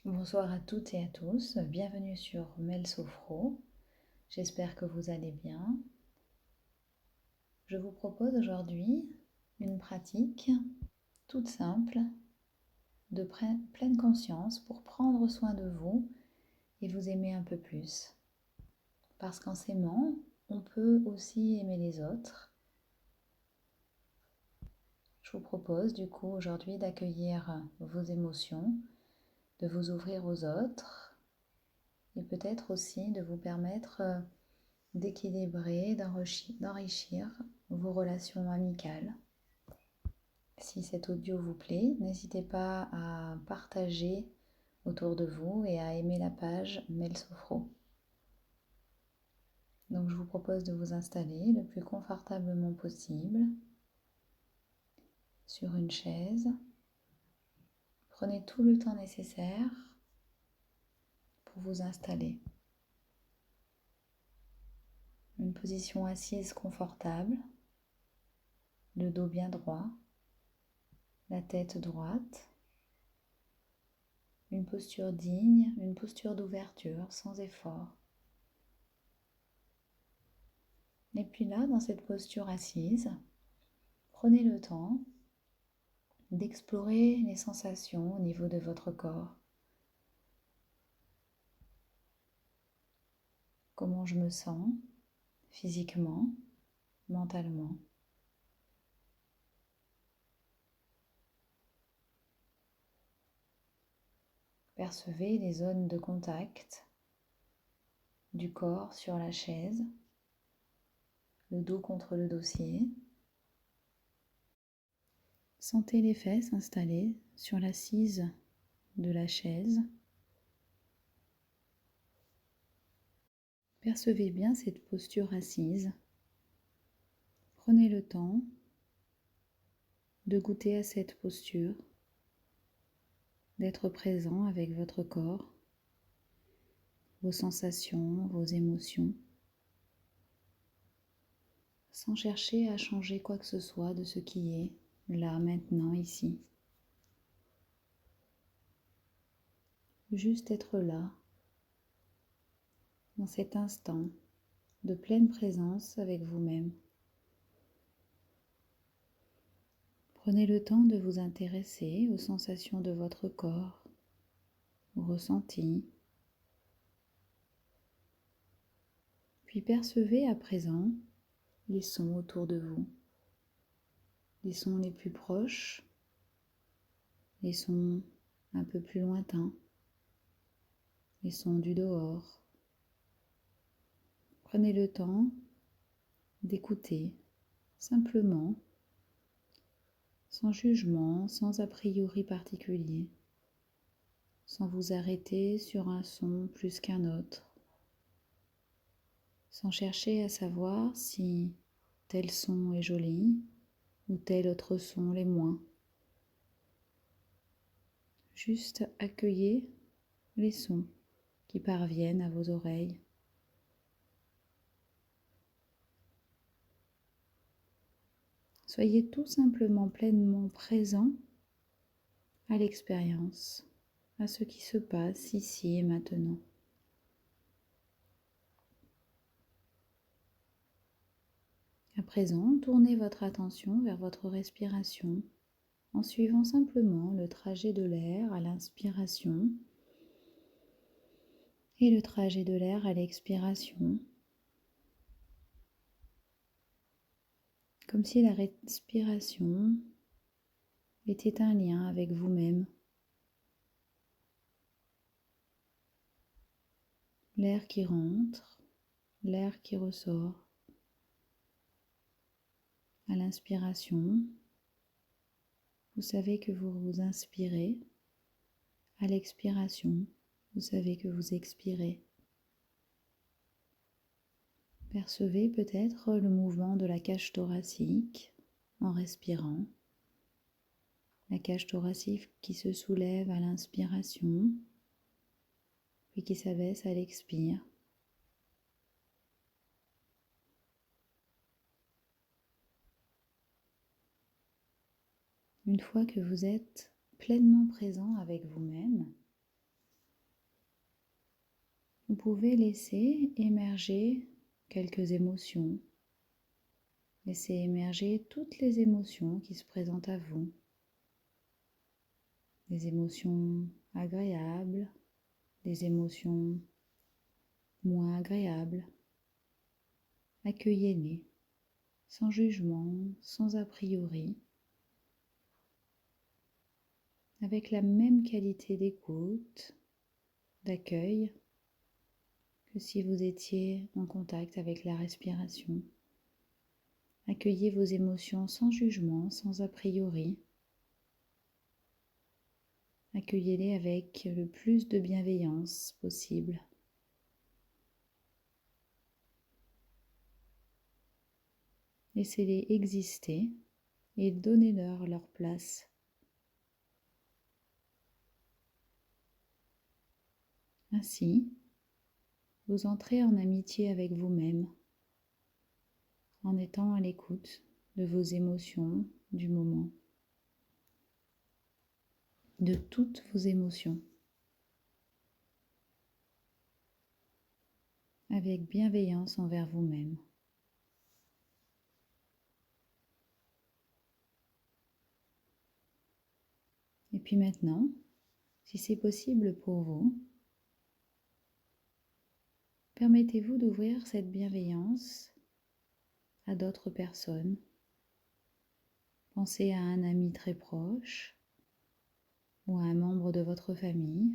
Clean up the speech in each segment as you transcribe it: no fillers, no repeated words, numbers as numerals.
Bonsoir à toutes et à tous, bienvenue sur Mel Sophro, j'espère que vous allez bien. Je vous propose aujourd'hui une pratique toute simple de pleine conscience pour prendre soin de vous et vous aimer un peu plus. Parce qu'en s'aimant, on peut aussi aimer les autres. Je vous propose du coup aujourd'hui d'accueillir vos émotions, de vous ouvrir aux autres et peut-être aussi de vous permettre d'équilibrer, d'enrichir vos relations amicales. Si cet audio vous plaît, n'hésitez pas à partager autour de vous et à aimer la page Mel Sophro. Donc je vous propose de vous installer le plus confortablement possible sur une chaise. Prenez tout le temps nécessaire pour vous installer. Une position assise confortable, le dos bien droit, la tête droite, une posture digne, une posture d'ouverture sans effort. Et puis là, dans cette posture assise, prenez le temps d'explorer les sensations au niveau de votre corps. Comment je me sens physiquement, mentalement. Percevez les zones de contact du corps sur la chaise, le dos contre le dossier. Sentez les fesses installées sur l'assise de la chaise. Percevez bien cette posture assise. Prenez le temps de goûter à cette posture, d'être présent avec votre corps, vos sensations, vos émotions, sans chercher à changer quoi que ce soit de ce qui est là, maintenant, ici. Juste être là, dans cet instant de pleine présence avec vous-même. Prenez le temps de vous intéresser aux sensations de votre corps, aux ressentis. Puis percevez à présent les sons autour de vous, les sons les plus proches, les sons un peu plus lointains, les sons du dehors. Prenez le temps d'écouter simplement, sans jugement, sans a priori particulier, sans vous arrêter sur un son plus qu'un autre, sans chercher à savoir si tel son est joli ou tel autre son l'est moins. Juste accueillez les sons qui parviennent à vos oreilles. Soyez tout simplement pleinement présent à l'expérience, à ce qui se passe ici et maintenant. À présent, tournez votre attention vers votre respiration en suivant simplement le trajet de l'air à l'inspiration et le trajet de l'air à l'expiration, comme si la respiration était un lien avec vous-même. L'air qui rentre, l'air qui ressort. À l'inspiration, vous savez que vous vous inspirez. À l'expiration, vous savez que vous expirez. Percevez peut-être le mouvement de la cage thoracique en respirant. La cage thoracique qui se soulève à l'inspiration, puis qui s'abaisse à l'expire. Une fois que vous êtes pleinement présent avec vous-même, pouvez laisser émerger quelques émotions. Laissez émerger toutes les émotions qui se présentent à vous. Des émotions agréables, des émotions moins agréables. Accueillez-les, sans jugement, sans a priori, avec la même qualité d'écoute, d'accueil, que si vous étiez en contact avec la respiration. Accueillez vos émotions sans jugement, sans a priori. Accueillez-les avec le plus de bienveillance possible. Laissez-les exister et donnez-leur leur place. Ainsi, vous entrez en amitié avec vous-même, en étant à l'écoute de vos émotions du moment, de toutes vos émotions, avec bienveillance envers vous-même. Et puis maintenant, si c'est possible pour vous, permettez-vous d'ouvrir cette bienveillance à d'autres personnes. Pensez à un ami très proche ou à un membre de votre famille.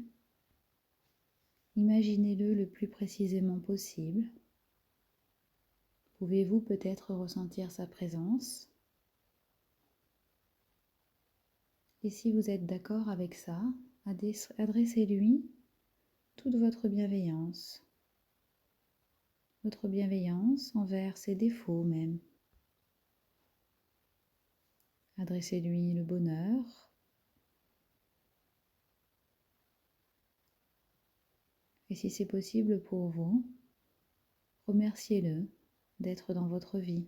Imaginez-le le plus précisément possible. Pouvez-vous peut-être ressentir sa présence? Et si vous êtes d'accord avec ça, adressez-lui toute votre bienveillance envers ses défauts même. Adressez-lui le bonheur, et si c'est possible pour vous, remerciez-le d'être dans votre vie.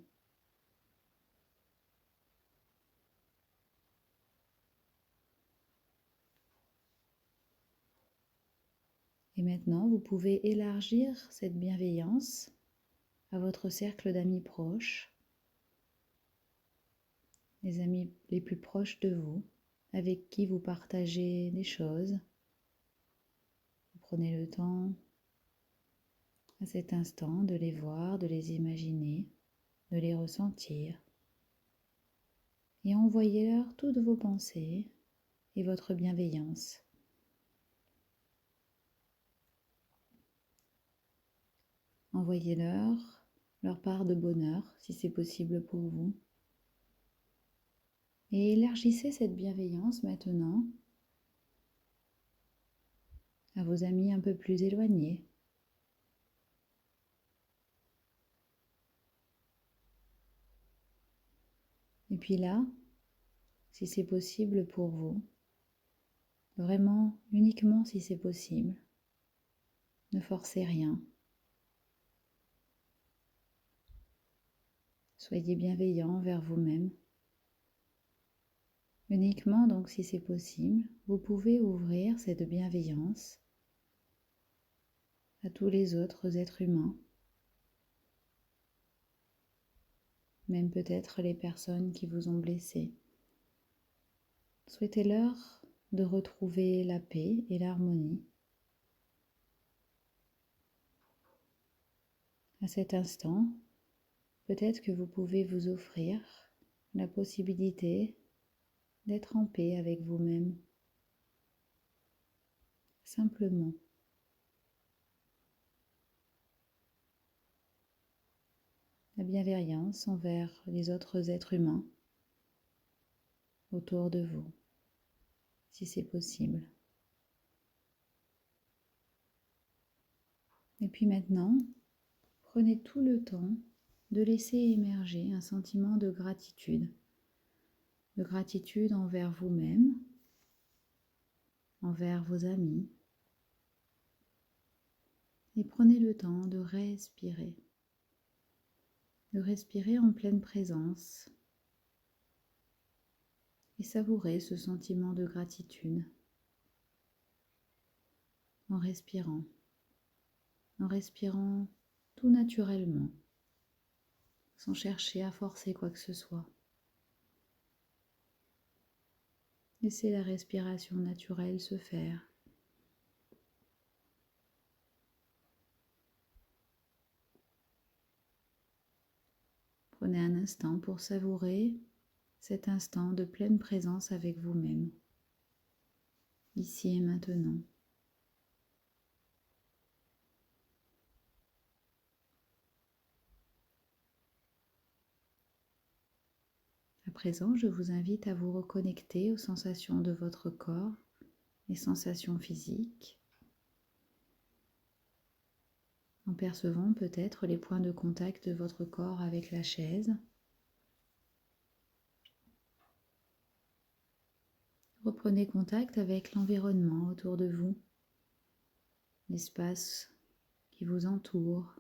Et maintenant, vous pouvez élargir cette bienveillance à votre cercle d'amis proches, les amis les plus proches de vous, avec qui vous partagez des choses. Vous prenez le temps à cet instant de les voir, de les imaginer, de les ressentir. Et envoyez-leur toutes vos pensées et votre bienveillance. Envoyez-leur leur part de bonheur, si c'est possible pour vous. Et élargissez cette bienveillance maintenant à vos amis un peu plus éloignés. Et puis là, si c'est possible pour vous, vraiment uniquement si c'est possible, ne forcez rien. Soyez bienveillant envers vous-même. Uniquement donc si c'est possible, vous pouvez ouvrir cette bienveillance à tous les autres êtres humains, même peut-être les personnes qui vous ont blessé. Souhaitez-leur de retrouver la paix et l'harmonie. À cet instant, peut-être que vous pouvez vous offrir la possibilité d'être en paix avec vous-même, simplement. La bienveillance envers les autres êtres humains autour de vous, si c'est possible. Et puis maintenant, prenez tout le temps de laisser émerger un sentiment de gratitude envers vous-même, envers vos amis. Et prenez le temps de respirer en pleine présence et savourer ce sentiment de gratitude en respirant. en respirant tout naturellement, sans chercher à forcer quoi que ce soit. Laissez la respiration naturelle se faire. Prenez un instant pour savourer cet instant de pleine présence avec vous-même, ici et maintenant. À présent, je vous invite à vous reconnecter aux sensations de votre corps, les sensations physiques, en percevant peut-être les points de contact de votre corps avec la chaise. Reprenez contact avec l'environnement autour de vous, l'espace qui vous entoure,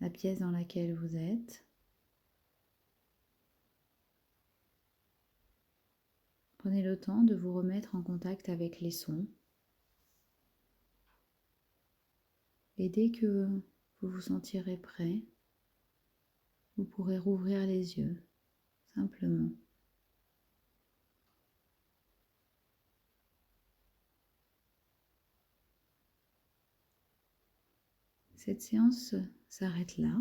la pièce dans laquelle vous êtes. Prenez le temps de vous remettre en contact avec les sons. Et dès que vous vous sentirez prêt, vous pourrez rouvrir les yeux, simplement. Cette séance s'arrête là.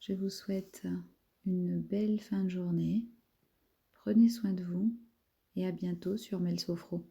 Je vous souhaite une belle fin de journée. Prenez soin de vous et à bientôt sur Mel Sofro.